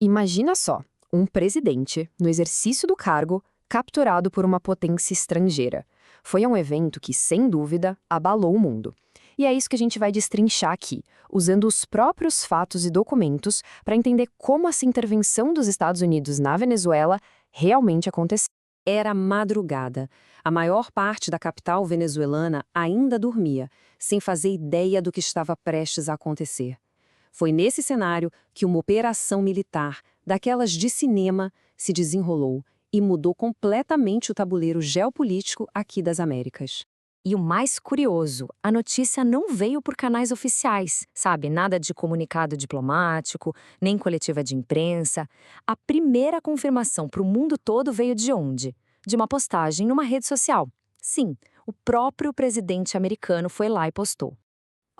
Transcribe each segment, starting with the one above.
Imagina só, um presidente, no exercício do cargo, capturado por uma potência estrangeira. Foi um evento que, sem dúvida, abalou o mundo. E é isso que a gente vai destrinchar aqui, usando os próprios fatos e documentos para entender como essa intervenção dos Estados Unidos na Venezuela realmente aconteceu. Era madrugada. A maior parte da capital venezuelana ainda dormia, sem fazer ideia do que estava prestes a acontecer. Foi nesse cenário que uma operação militar, daquelas de cinema, se desenrolou e mudou completamente o tabuleiro geopolítico aqui das Américas. E o mais curioso, a notícia não veio por canais oficiais, sabe? Nada de comunicado diplomático, nem coletiva de imprensa. A primeira confirmação para o mundo todo veio de onde? De uma postagem numa rede social. Sim, o próprio presidente americano foi lá e postou.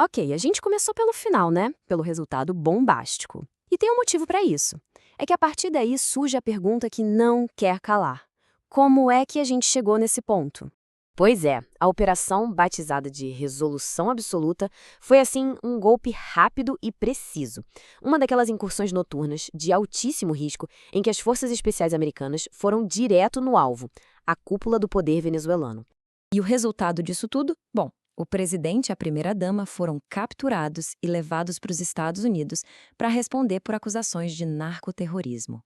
Ok, a gente começou pelo final, né? Pelo resultado bombástico. E tem um motivo para isso. É que a partir daí surge a pergunta que não quer calar. Como é que a gente chegou nesse ponto? Pois é, a operação, batizada de Resolução Absoluta, foi assim um golpe rápido e preciso. Uma daquelas incursões noturnas de altíssimo risco em que as forças especiais americanas foram direto no alvo, a cúpula do poder venezuelano. E o resultado disso tudo? Bom, o presidente e a primeira-dama foram capturados e levados para os Estados Unidos para responder por acusações de narcoterrorismo.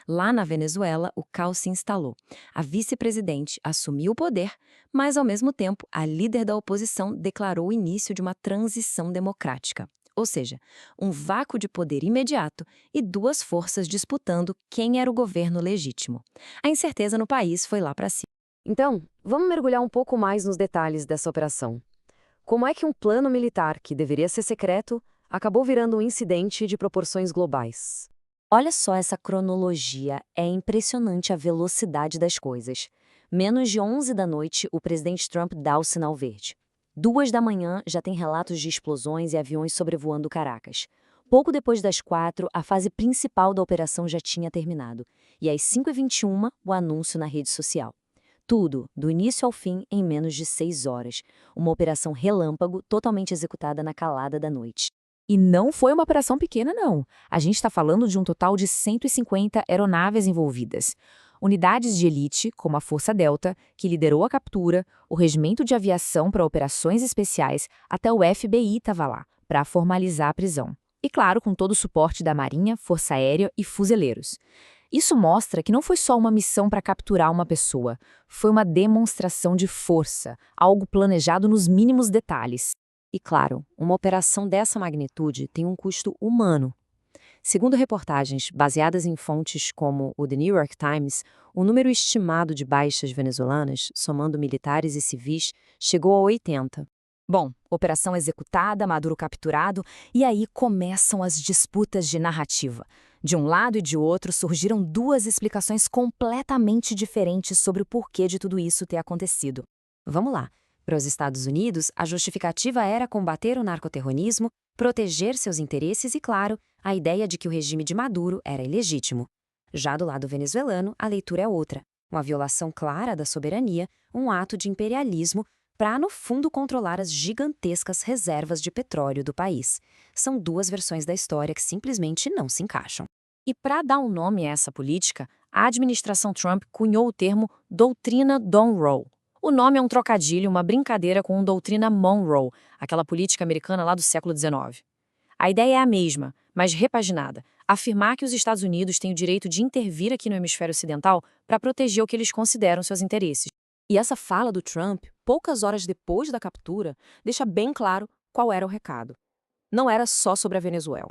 Lá na Venezuela, o caos se instalou. A vice-presidente assumiu o poder, mas, ao mesmo tempo, a líder da oposição declarou o início de uma transição democrática. Ou seja, um vácuo de poder imediato e duas forças disputando quem era o governo legítimo. A incerteza no país foi lá para cima. Então, vamos mergulhar um pouco mais nos detalhes dessa operação. Como é que um plano militar, que deveria ser secreto, acabou virando um incidente de proporções globais? Olha só essa cronologia, é impressionante a velocidade das coisas. Menos de 11 da noite, o presidente Trump dá o sinal verde. 2 da manhã, já tem relatos de explosões e aviões sobrevoando Caracas. Pouco depois das 4, a fase principal da operação já tinha terminado. E às 5h21, o anúncio na rede social. Tudo, do início ao fim, em menos de 6 horas. Uma operação relâmpago totalmente executada na calada da noite. E não foi uma operação pequena, não. A gente está falando de um total de 150 aeronaves envolvidas. Unidades de elite, como a Força Delta, que liderou a captura, o Regimento de Aviação para Operações Especiais, até o FBI estava lá, para formalizar a prisão. E claro, com todo o suporte da Marinha, Força Aérea e fuzileiros. Isso mostra que não foi só uma missão para capturar uma pessoa, foi uma demonstração de força, algo planejado nos mínimos detalhes. E claro, uma operação dessa magnitude tem um custo humano. Segundo reportagens baseadas em fontes como o The New York Times, o número estimado de baixas venezuelanas, somando militares e civis, chegou a 80. Bom, operação executada, Maduro capturado, e aí começam as disputas de narrativa. De um lado e de outro surgiram duas explicações completamente diferentes sobre o porquê de tudo isso ter acontecido. Vamos lá. Para os Estados Unidos, a justificativa era combater o narcoterrorismo, proteger seus interesses e, claro, a ideia de que o regime de Maduro era ilegítimo. Já do lado venezuelano, a leitura é outra. Uma violação clara da soberania, um ato de imperialismo para, no fundo, controlar as gigantescas reservas de petróleo do país. São duas versões da história que simplesmente não se encaixam. E para dar um nome a essa política, a administração Trump cunhou o termo Doutrina Monroe. O nome é um trocadilho, uma brincadeira com a doutrina Monroe, aquela política americana lá do século XIX. A ideia é a mesma, mas repaginada, afirmar que os Estados Unidos têm o direito de intervir aqui no hemisfério ocidental para proteger o que eles consideram seus interesses. E essa fala do Trump, poucas horas depois da captura, deixa bem claro qual era o recado. Não era só sobre a Venezuela.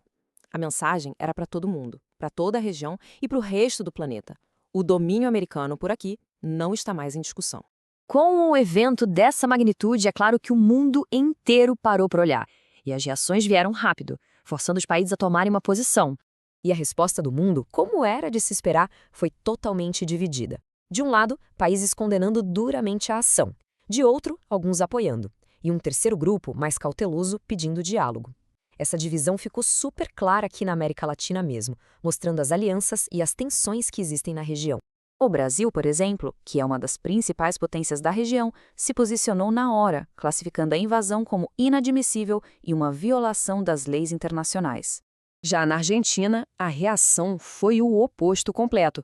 A mensagem era para todo mundo, para toda a região e para o resto do planeta. O domínio americano por aqui não está mais em discussão. Com um evento dessa magnitude, é claro que o mundo inteiro parou para olhar. E as reações vieram rápido, forçando os países a tomarem uma posição. E a resposta do mundo, como era de se esperar, foi totalmente dividida. De um lado, países condenando duramente a ação. De outro, alguns apoiando. E um terceiro grupo, mais cauteloso, pedindo diálogo. Essa divisão ficou super clara aqui na América Latina mesmo, mostrando as alianças e as tensões que existem na região. O Brasil, por exemplo, que é uma das principais potências da região, se posicionou na hora, classificando a invasão como inadmissível e uma violação das leis internacionais. Já na Argentina, a reação foi o oposto completo.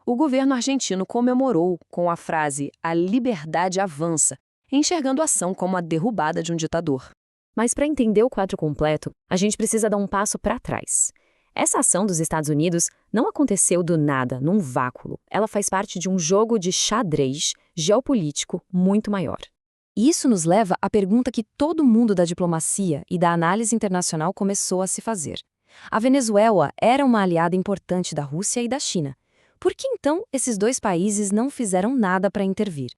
O governo argentino comemorou com a frase "a liberdade avança", enxergando a ação como a derrubada de um ditador. Mas para entender o quadro completo, a gente precisa dar um passo para trás. Essa ação dos Estados Unidos não aconteceu do nada, num vácuo. Ela faz parte de um jogo de xadrez geopolítico muito maior. E isso nos leva à pergunta que todo mundo da diplomacia e da análise internacional começou a se fazer. A Venezuela era uma aliada importante da Rússia e da China. Por que então esses dois países não fizeram nada para intervir?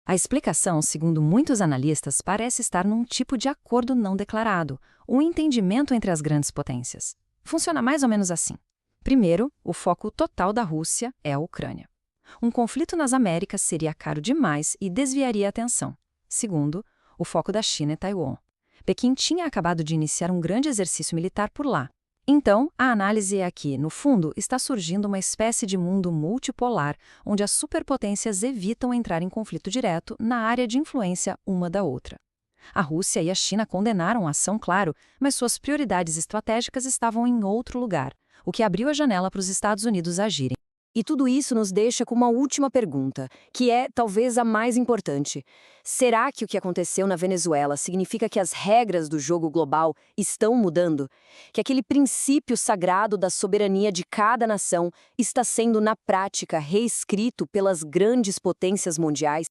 A explicação, segundo muitos analistas, parece estar num tipo de acordo não declarado, um entendimento entre as grandes potências. Funciona mais ou menos assim. Primeiro, o foco total da Rússia é a Ucrânia. Um conflito nas Américas seria caro demais e desviaria a atenção. Segundo, o foco da China é Taiwan. Pequim tinha acabado de iniciar um grande exercício militar por lá. Então, a análise é que, no fundo, está surgindo uma espécie de mundo multipolar, onde as superpotências evitam entrar em conflito direto na área de influência uma da outra. A Rússia e a China condenaram a ação, claro, mas suas prioridades estratégicas estavam em outro lugar, o que abriu a janela para os Estados Unidos agirem. E tudo isso nos deixa com uma última pergunta, que é talvez a mais importante. Será que o que aconteceu na Venezuela significa que as regras do jogo global estão mudando? Que aquele princípio sagrado da soberania de cada nação está sendo, na prática, reescrito pelas grandes potências mundiais?